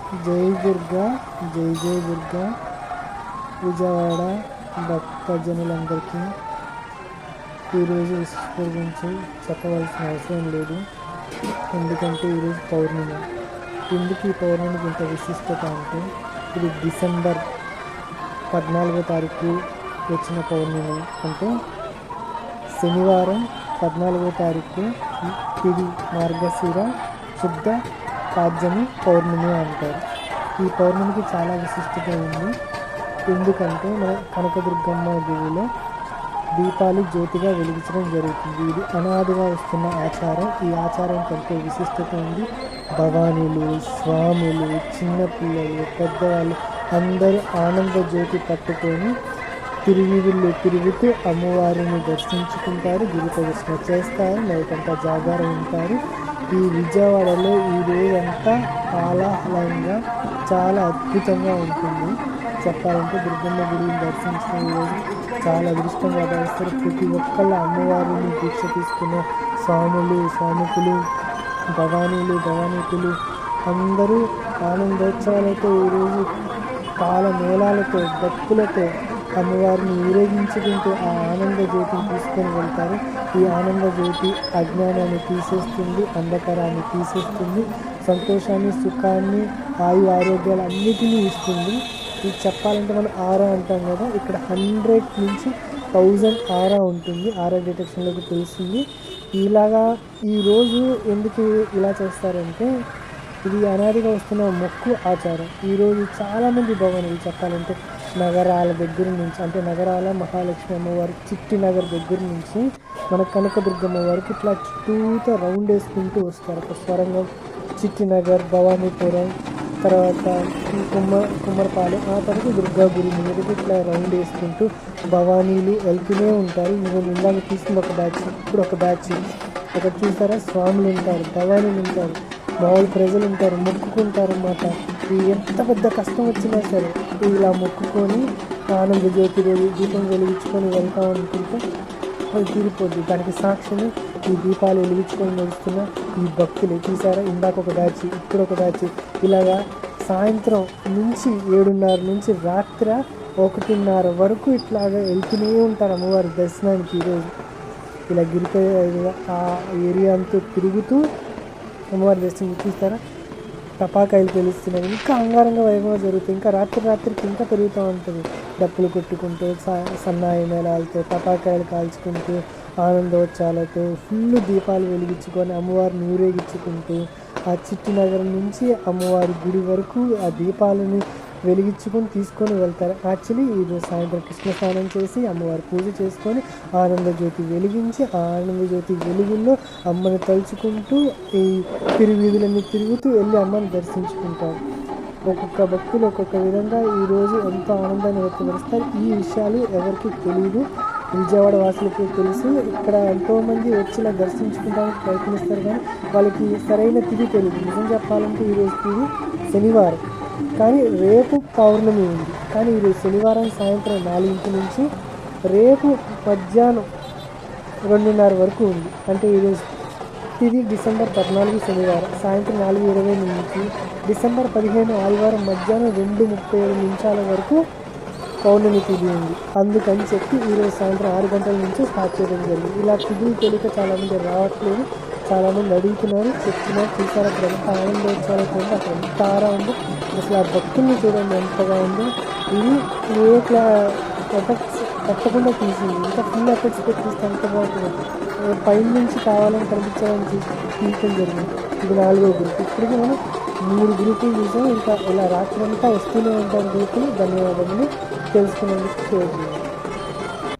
జై దుర్గా, జై జై దుర్గా. విజయవాడ భక్తజనులందరికీ ఈరోజు విశిష్టత గురించి చెప్పవలసిన అవసరం లేదు. ఎందుకంటే ఈరోజు పౌర్ణమి. ఎందుకు ఈ పౌర్ణమికి ఇంత విశిష్టత అంటే, ఇది డిసెంబర్ 14వ తారీఖు వచ్చిన పౌర్ణమి. అంటే శనివారం 14వ తారీఖు తిది మార్గశిర శుద్ధ పాడ్యమి పౌర్ణమి అంటారు. ఈ పౌర్ణమికి చాలా విశిష్టత ఉంది. ఎందుకంటే మన కనకదుర్గమ్మ గుడిలో దీపాలు జ్యోతిగా వెలిగించడం జరుగుతుంది. ఇది అనాదిగా వస్తున్న ఆచారం. ఈ ఆచారం కంటే విశిష్టత ఉంది. భవానీలు, స్వాములు, చిన్నపిల్లలు, పెద్దవాళ్ళు అందరూ ఆనంద జ్యోతి పట్టుకొని తిరుగుళ్ళు తిరుగుతూ అమ్మవారిని దర్శించుకుంటారు, గిరి ప్రదర్శన చేస్తారు, నైటంతా జాగారం ఉంటారు. ఈ విజయవాడలో ఈ రోజంతా ఆహ్లాదంగా చాలా అద్భుతంగా ఉంటుంది. చెప్పాలంటే దుర్గమ్మ గుడిని దర్శించిన రోజు చాలా అదృష్టంగా భావిస్తారు. ప్రతి ఒక్కళ్ళ అమ్మవారిని దీక్ష తీసుకున్న స్వాములు, స్వామికులు, భవానీలు, భవానీకులు అందరూ ఆనందోత్సవాలతో ఈరోజు కాల మేళాలతో భక్తులతో అమ్మవారిని ఊరేగించుకుంటూ ఆ ఆనంద జ్యోతిని తీసుకొని వెళ్తారు. ఈ ఆనంద జ్యోతి అజ్ఞానాన్ని తీసేస్తుంది, అంధకారాన్ని తీసేస్తుంది, సంతోషాన్ని, సుఖాన్ని, ఆరోగ్యాలు అన్నిటినీ ఇస్తుంది. ఇది చెప్పాలంటే మనం ఆరా అంటాం కదా, ఇక్కడ 100 నుంచి 1000 ఆరా ఉంటుంది. ఆరా డిటెక్షన్లోకి తెలుస్తుంది. ఇలాగా ఈరోజు ఎందుకు ఇలా చేస్తారంటే, ఇది అనాదిగా వస్తున్న మొక్కు ఆచారం. ఈరోజు చాలామంది భవనాలు చెప్పాలంటే నగరాల దగ్గర నుంచి, అంటే నగరాల మహాలక్ష్మి అమ్మవారి చిట్టి నగర్ దగ్గర నుంచి మన కనకదుర్గమ్మ వారికి ఇట్లా చుట్టూతో రౌండ్ వేసుకుంటూ వస్తారు. ఒక స్వరంగం చిట్టి నగర్, భవానీపురం, తర్వాత కుమ్మరపాలెం, ఆ తర్వాత దుర్గా గుడి మీదకి ఇట్లా రౌండ్ వేసుకుంటూ భవానీలు వెళ్తూనే ఉంటారు. నేను ఇందాక తీసుకున్న ఒక బ్యాచ్, ఇప్పుడు ఒక బ్యాచ్. అక్కడ చూసారా, స్వాములు ఉంటారు, భవానీలు ఉంటారు, మామూలు ప్రజలు ఉంటారు, మొక్కుకుంటారు అన్నమాట. ఎంత పెద్ద కష్టం వచ్చినా సరే ఇలా మొక్కుకొని ఆనంద జ్యోతి దీపం వెలిగించుకొని వెళ్తాం అనుకుంటే అది తీరిపోద్ది. దానికి సాక్షిని ఈ దీపాలు వెలిగించుకొని నడుస్తున్న ఈ భక్తులు. చూసారా, ఇందాక ఒక బ్యాచ్, ఇప్పుడు ఒక బ్యాచ్. ఇలాగా సాయంత్రం నుంచి 7:30 నుంచి రాత్రి 1:30 వరకు ఇట్లాగా వెళ్తూనే ఉంటారు అమ్మవారి దర్శనానికి. ఈరోజు ఇలా గిరిపై ఆ ఏరియా అంతా తిరుగుతూ అమ్మవారి దర్శనం చూస్తారా. టపాకాయలు తెలుస్తున్నాయి, ఇంకా అంగారంగ వైభవం జరుగుతుంది. ఇంకా రాత్రికి ఇంకా పెరుగుతూ ఉంటుంది. డప్పులు కొట్టుకుంటూ, సన్నాయి మేళాలతో, టపాకాయలు కాల్చుకుంటూ, ఆనందోత్సవాలతో ఫుల్ దీపాలు వెలిగించుకొని అమ్మవారిని ఊరేగించుకుంటూ ఆ చిట్టి నగరం నుంచి అమ్మవారి గుడి వరకు ఆ దీపాలని వెలిగించుకొని తీసుకొని వెళ్తారు. యాక్చువల్లీ ఈరోజు సాయంత్రం కృష్ణ స్నానం చేసి అమ్మవారి పూజ చేసుకొని ఆనంద జ్యోతి వెలిగించి ఆ ఆనంద జ్యోతి వెలుగుల్లో అమ్మని తలుచుకుంటూ ఈ తిరువీధులన్నీ తిరుగుతూ వెళ్ళి అమ్మని దర్శించుకుంటారు. ఒక్కొక్క భక్తులు ఒక్కొక్క విధంగా ఈరోజు ఎంతో ఆనందాన్ని వ్యక్తపరుస్తారు. ఈ విషయాలు ఎవరికి తెలియదు, విజయవాడ వాసులకి తెలుసు. ఇక్కడ ఎంతోమంది వచ్చి దర్శించుకోవడానికి ప్రయత్నిస్తారు, కానీ వాళ్ళకి సరైన తిథి తెలియదు. నిజం చెప్పాలంటే ఈరోజు తిథి శనివారం, కానీ రేపు పౌర్ణమి ఉంది. కానీ ఈరోజు శనివారం సాయంత్రం 4 నుంచి రేపు మధ్యాహ్నం 2:30 వరకు ఉంది. అంటే ఈరోజు తిథి డిసెంబర్ 14 శనివారం సాయంత్రం 4:20 నుంచి డిసెంబర్ 15 ఆదివారం మధ్యాహ్నం 2:37 వరకు పౌర్ణమి తిథి ఉంది. అందుకని చెప్పి ఈరోజు సాయంత్రం 6 గంటల నుంచి స్టార్ట్ చేయడం జరిగింది. ఇలా తిథి తెలియక చాలామంది రావట్లేదు, చాలామంది అడుగుతున్నారు, చెప్తున్నారు. చూసారు అక్కడ ఎంత ఆనందోత్సవాలతో ఉంది, అక్కడ ఎంత ఆరా ఉంది. అసలు ఆ భక్తుల్ని చూడండి ఎంతగా ఉందో. ఇది ఎఫెక్ట్స్ తప్పకుండా తీసింది. ఇంకా ఫుల్ ఎఫెక్ట్స్ పెట్టి తీస్తే ఎంత బాగుంటుంది. పైన నుంచి కావాలని కనిపించాలని తీయడం జరిగింది. ఇది 4వ గ్రూప్. ఇప్పటికీ మనం 3 గ్రూపులు చూసాం. ఇంకా ఇలా రాత్రి అంతా వస్తూనే ఉంటారు గ్రూపులు. ధన్యవాదములు. తెలుసుకునేందుకు షేర్ చేయండి.